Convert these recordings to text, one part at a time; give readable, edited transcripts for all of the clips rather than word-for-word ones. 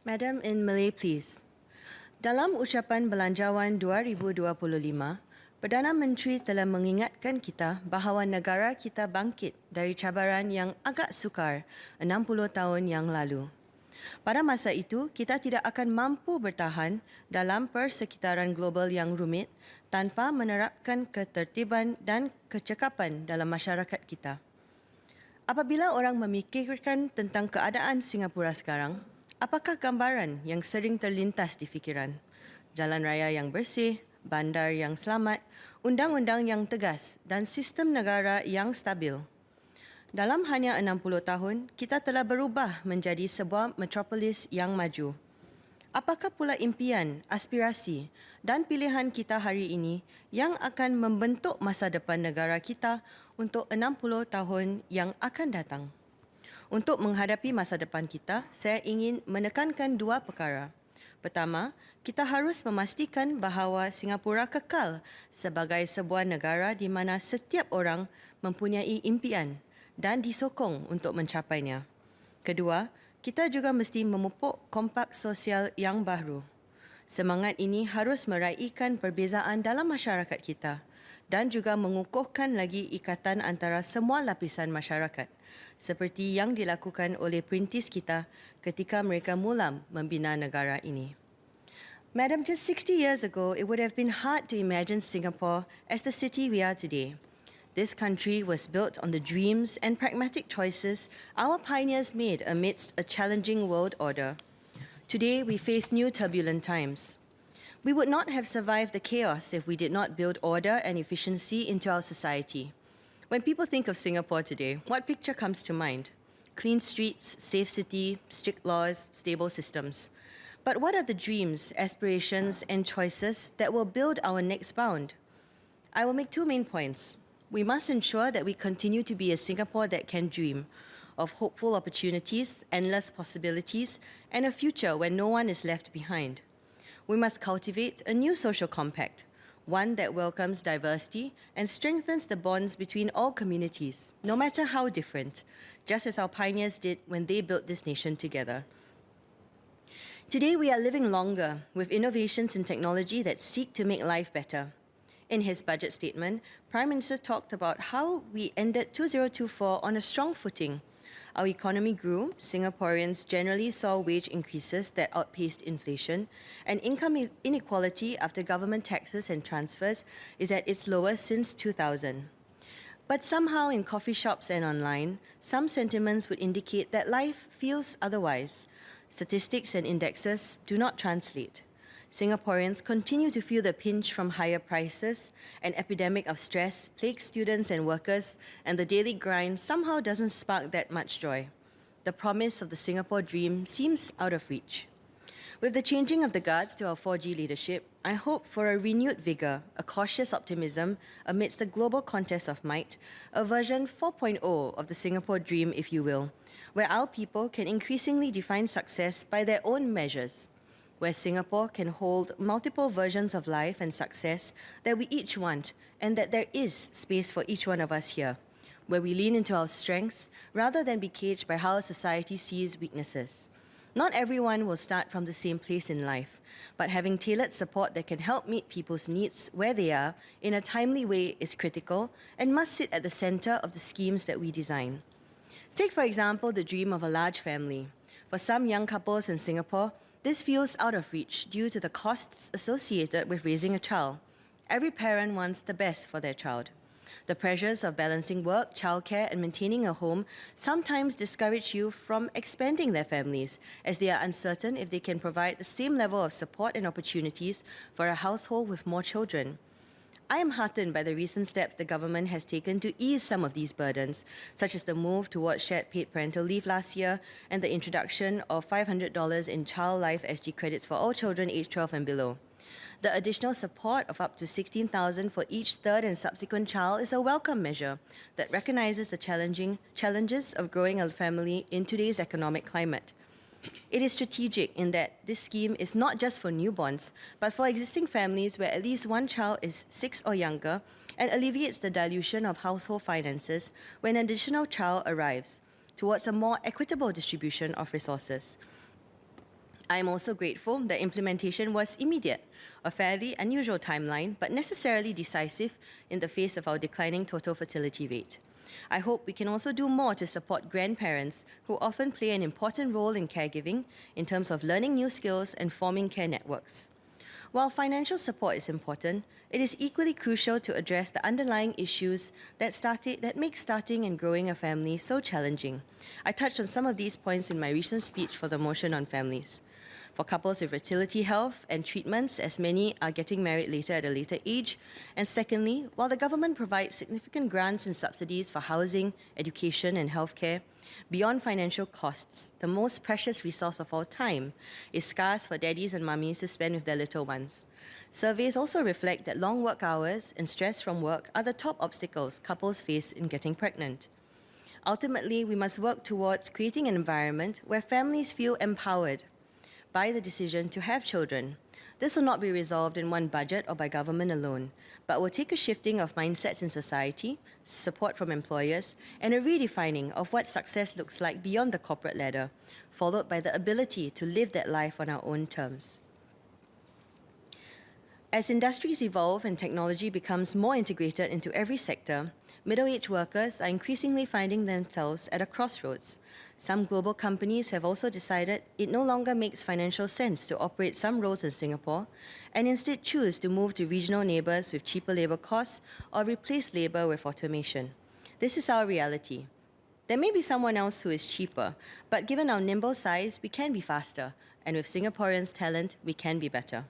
Madam, in Malay, please. Dalam ucapan Belanjawan 2025, Perdana Menteri telah mengingatkan kita bahawa negara kita bangkit dari cabaran yang agak sukar 60 tahun yang lalu. Pada masa itu, kita tidak akan mampu bertahan dalam persekitaran global yang rumit tanpa menerapkan ketertiban dan kecekapan dalam masyarakat kita. Apabila orang memikirkan tentang keadaan Singapura sekarang, apakah gambaran yang sering terlintas di fikiran? Jalan raya yang bersih, bandar yang selamat, undang-undang yang tegas dan sistem negara yang stabil. Dalam hanya 60 tahun, kita telah berubah menjadi sebuah metropolis yang maju. Apakah pula impian, aspirasi dan pilihan kita hari ini yang akan membentuk masa depan negara kita untuk 60 tahun yang akan datang? Untuk menghadapi masa depan kita, saya ingin menekankan dua perkara. Pertama, kita harus memastikan bahawa Singapura kekal sebagai sebuah negara di mana setiap orang mempunyai impian dan disokong untuk mencapainya. Kedua, kita juga mesti memupuk kompak sosial yang baru. Semangat ini harus meraihkan perbezaan dalam masyarakat kita dan juga mengukuhkan lagi ikatan antara semua lapisan masyarakat, seperti yang dilakukan oleh perintis kita ketika mereka mula membina negara ini. Madam, just 60 years ago, it would have been hard to imagine Singapore as the city we are today. This country was built on the dreams and pragmatic choices our pioneers made amidst a challenging world order. Today, we face new turbulent times. We would not have survived the chaos if we did not build order and efficiency into our society. When people think of Singapore today, what picture comes to mind? Clean streets, safe city, strict laws, stable systems. But what are the dreams, aspirations, and choices that will build our next bound? I will make two main points. We must ensure that we continue to be a Singapore that can dream of hopeful opportunities, endless possibilities, and a future where no one is left behind. We must cultivate a new social compact, one that welcomes diversity and strengthens the bonds between all communities, no matter how different, just as our pioneers did when they built this nation together. Today, we are living longer with innovations in technology that seek to make life better. In his budget statement, Prime Minister talked about how we ended 2024 on a strong footing. Our economy grew, Singaporeans generally saw wage increases that outpaced inflation, and income inequality after government taxes and transfers is at its lowest since 2000. But somehow in coffee shops and online, some sentiments would indicate that life feels otherwise. Statistics and indexes do not translate. Singaporeans continue to feel the pinch from higher prices, an epidemic of stress plagues students and workers, and the daily grind somehow doesn't spark that much joy. The promise of the Singapore dream seems out of reach. With the changing of the guards to our 4G leadership, I hope for a renewed vigour, a cautious optimism amidst the global contest of might, a version 4.0 of the Singapore dream, if you will, where our people can increasingly define success by their own measures, where Singapore can hold multiple versions of life and success that we each want, and that there is space for each one of us here, where we lean into our strengths rather than be caged by how society sees weaknesses. Not everyone will start from the same place in life, but having tailored support that can help meet people's needs where they are in a timely way is critical and must sit at the center of the schemes that we design. Take, for example, the dream of a large family. For some young couples in Singapore, this feels out of reach due to the costs associated with raising a child. Every parent wants the best for their child. The pressures of balancing work, childcare, and maintaining a home sometimes discourage you from expanding their families, as they are uncertain if they can provide the same level of support and opportunities for a household with more children. I am heartened by the recent steps the government has taken to ease some of these burdens, such as the move towards shared paid parental leave last year and the introduction of $500 in Child LifeSG credits for all children aged 12 and below. The additional support of up to $16,000 for each third and subsequent child is a welcome measure that recognizes the challenges of growing a family in today's economic climate. It is strategic in that this scheme is not just for newborns, but for existing families where at least one child is 6 or younger, and alleviates the dilution of household finances when an additional child arrives, towards a more equitable distribution of resources. I am also grateful that implementation was immediate, a fairly unusual timeline, but necessarily decisive in the face of our declining total fertility rate. I hope we can also do more to support grandparents who often play an important role in caregiving in terms of learning new skills and forming care networks. While financial support is important, it is equally crucial to address the underlying issues that make starting and growing a family so challenging. I touched on some of these points in my recent speech for the motion on families. For couples with fertility health and treatments, as many are getting married later at a later age. And secondly, while the government provides significant grants and subsidies for housing, education, and healthcare, beyond financial costs, the most precious resource of all, time, is scarce for daddies and mummies to spend with their little ones. Surveys also reflect that long work hours and stress from work are the top obstacles couples face in getting pregnant. Ultimately, we must work towards creating an environment where families feel empowered by the decision to have children. This will not be resolved in one budget or by government alone, but will take a shifting of mindsets in society, support from employers, and a redefining of what success looks like beyond the corporate ladder, followed by the ability to live that life on our own terms. As industries evolve and technology becomes more integrated into every sector, middle-aged workers are increasingly finding themselves at a crossroads. Some global companies have also decided it no longer makes financial sense to operate some roles in Singapore and instead choose to move to regional neighbours with cheaper labour costs or replace labour with automation. This is our reality. There may be someone else who is cheaper, but given our nimble size, we can be faster, and with Singaporeans' talent, we can be better.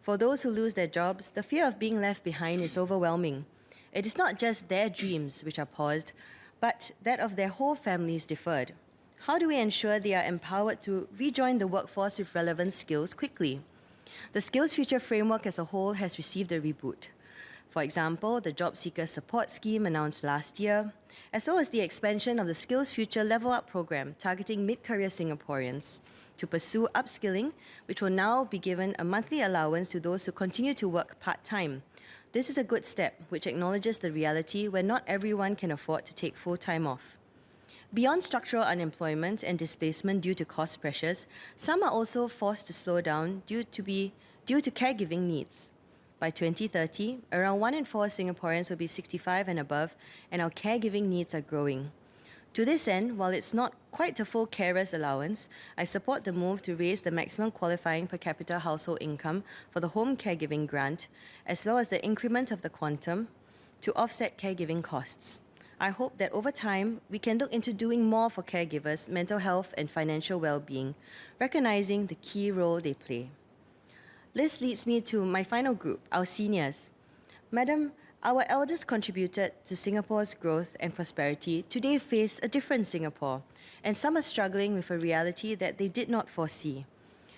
For those who lose their jobs, the fear of being left behind is overwhelming. It is not just their dreams which are paused, but that of their whole families deferred. How do we ensure they are empowered to rejoin the workforce with relevant skills quickly? The Skills Future framework as a whole has received a reboot. For example, the Job Seeker Support Scheme announced last year, as well as the expansion of the Skills Future Level Up program targeting mid-career Singaporeans to pursue upskilling, which will now be given a monthly allowance to those who continue to work part-time. This is a good step, which acknowledges the reality where not everyone can afford to take full time off. Beyond structural unemployment and displacement due to cost pressures, some are also forced to slow down due to caregiving needs. By 2030, around 1 in 4 Singaporeans will be 65 and above, and our caregiving needs are growing. To this end, while it's not quite a full carer's allowance, I support the move to raise the maximum qualifying per capita household income for the home caregiving grant, as well as the increment of the quantum to offset caregiving costs. I hope that over time, we can look into doing more for caregivers' mental health and financial well-being, recognizing the key role they play. This leads me to my final group, our seniors. Madam, our elders contributed to Singapore's growth and prosperity. Today face a different Singapore, and some are struggling with a reality that they did not foresee.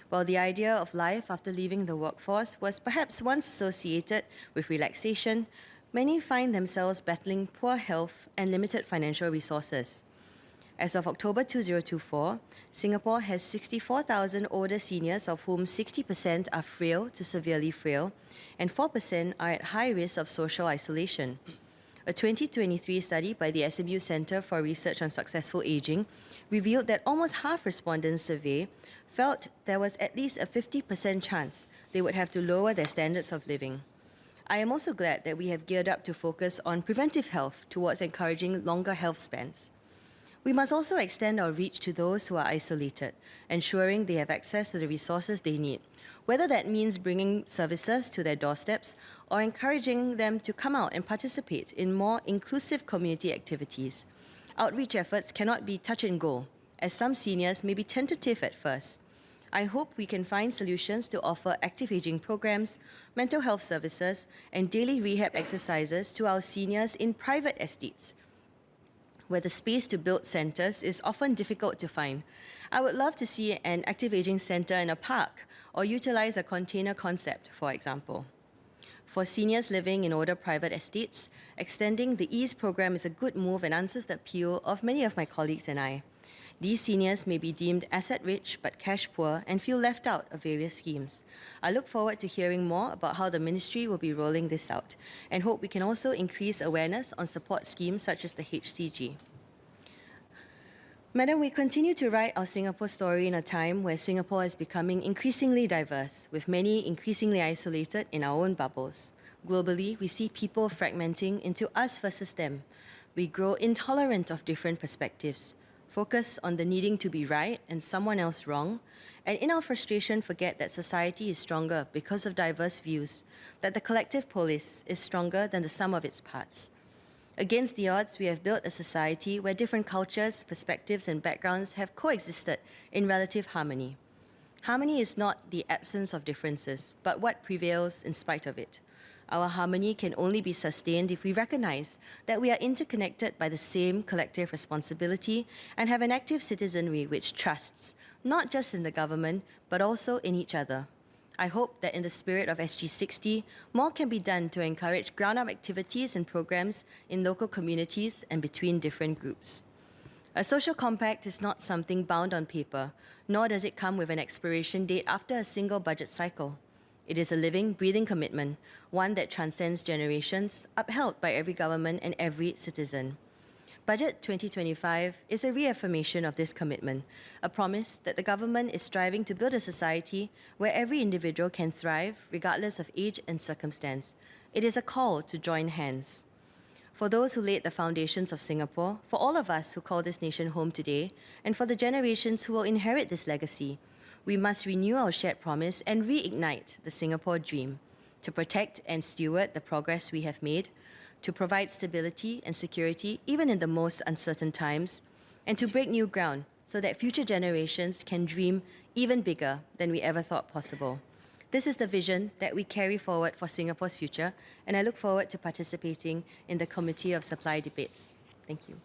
While the idea of life after leaving the workforce was perhaps once associated with relaxation, many find themselves battling poor health and limited financial resources. As of October 2024, Singapore has 64,000 older seniors, of whom 60% are frail to severely frail, and 4% are at high risk of social isolation. A 2023 study by the SMU Centre for Research on Successful Ageing revealed that almost half respondents surveyed felt there was at least a 50% chance they would have to lower their standards of living. I am also glad that we have geared up to focus on preventive health towards encouraging longer health spans. We must also extend our reach to those who are isolated, ensuring they have access to the resources they need, whether that means bringing services to their doorsteps or encouraging them to come out and participate in more inclusive community activities. Outreach efforts cannot be touch and go, as some seniors may be tentative at first. I hope we can find solutions to offer active aging programs, mental health services, and daily rehab exercises to our seniors in private estates, where the space to build centres is often difficult to find. I would love to see an active aging centre in a park or utilise a container concept, for example. For seniors living in older private estates, extending the EASE program is a good move and answers the appeal of many of my colleagues and I. These seniors may be deemed asset-rich but cash-poor and feel left out of various schemes. I look forward to hearing more about how the Ministry will be rolling this out and hope we can also increase awareness on support schemes such as the HCG. Madam, we continue to write our Singapore story in a time where Singapore is becoming increasingly diverse, with many increasingly isolated in our own bubbles. Globally, we see people fragmenting into us versus them. We grow intolerant of different perspectives, focus on the needing to be right and someone else wrong, and in our frustration forget that society is stronger because of diverse views, that the collective polis is stronger than the sum of its parts. Against the odds, we have built a society where different cultures, perspectives, and backgrounds have coexisted in relative harmony. Harmony is not the absence of differences, but what prevails in spite of it. Our harmony can only be sustained if we recognize that we are interconnected by the same collective responsibility and have an active citizenry which trusts, not just in the government, but also in each other. I hope that in the spirit of SG60, more can be done to encourage ground-up activities and programs in local communities and between different groups. A social compact is not something bound on paper, nor does it come with an expiration date after a single budget cycle. It is a living, breathing commitment, one that transcends generations, upheld by every government and every citizen. Budget 2025 is a reaffirmation of this commitment, a promise that the government is striving to build a society where every individual can thrive regardless of age and circumstance. It is a call to join hands. For those who laid the foundations of Singapore, for all of us who call this nation home today, and for the generations who will inherit this legacy, we must renew our shared promise and reignite the Singapore dream to protect and steward the progress we have made, to provide stability and security even in the most uncertain times, and to break new ground so that future generations can dream even bigger than we ever thought possible. This is the vision that we carry forward for Singapore's future, and I look forward to participating in the Committee of Supply debates. Thank you.